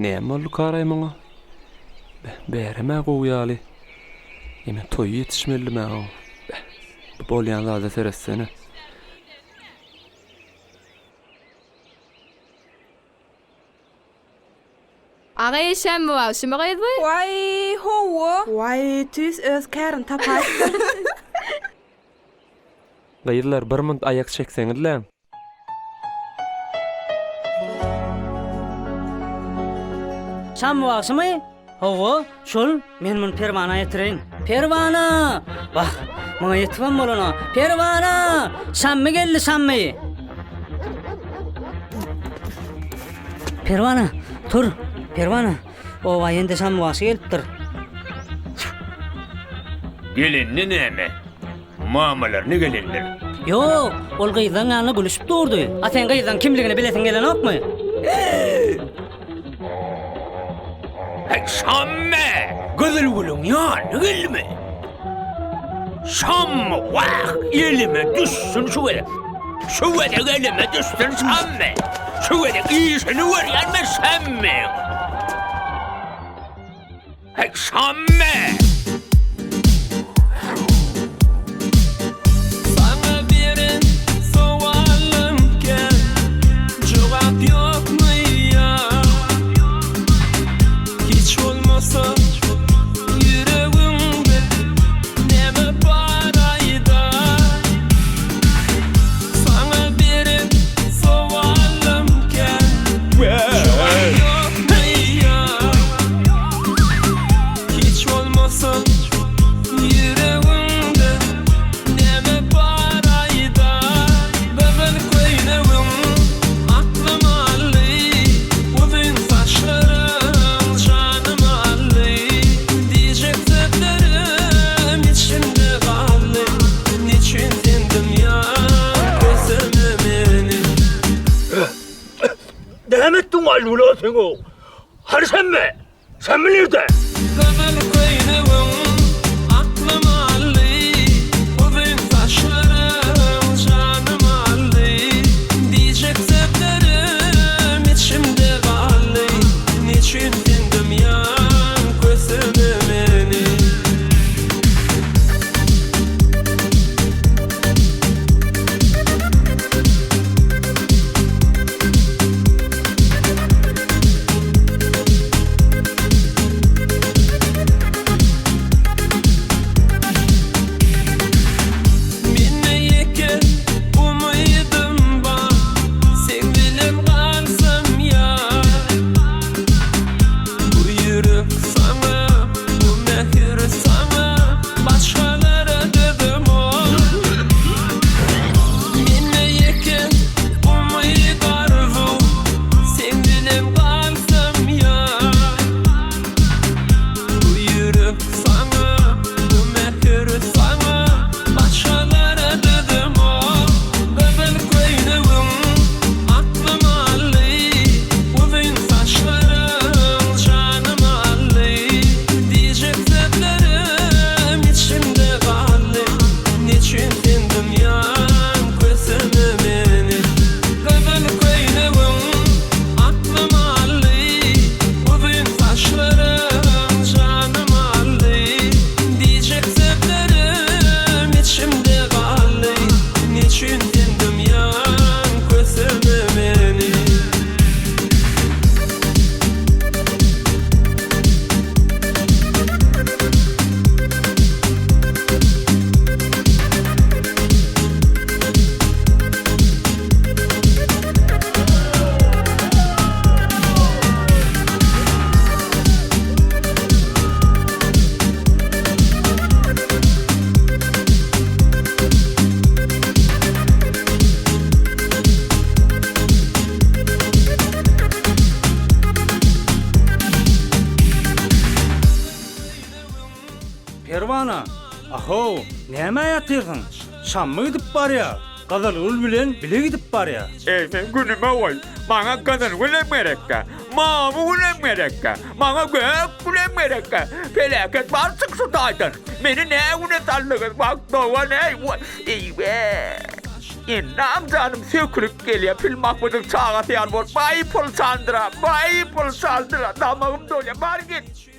Näme boldy karay maňa? Bereme goýaly. Eme toý ýetişmelime o. Bu bolýan zada seressene. Agay şämmi bar, şime gaýdy? Vay howa. Vay tüs öz kärün tapay. Gaýdylar bir mund ayak çekseňizler. Şammy bagşymy? Hawa, şol men muny perwana ýetireň. Perwana! Bak, maňa ýetibem bolana. Perwana! Şammy geldi, şammy. Perwana, tur. Perwana. Owa ende şammy bagşy gelipdir. Gelinni näme? Mamalarny gelinler. Ýok, ol gyýdan ýanyna gülüşip durdy. A sen gyýdan kimligini bilesiň gelen okmy? Şamme! Gözül gülün ýany gelme. Şamme waq elime düşsün şu wede. Şu wede elime düşsün şamme. Şu wede ýyşyny görýänme şamme. Şamme! Demettin alvula seni. Hani sen mi? Sen mi nerede? Aho, näme ýatyryň? Şammy gidip barýar. Gazalgul bilen bile gidip barýar. Sen günüme oy. Bana kadın gülen merekka. Mamı gülen merekka. Bana gök gülen merekka. Felaket var çıksın daydan. Beni ne güne sallığın? Bak doğu ne? İyi be. İnnam canım sökülük geliyor. Pil Mahmud'un çağı atıyor. Bay pul sandıra. Bay pul sandıra. Damağım doluyor. Var git.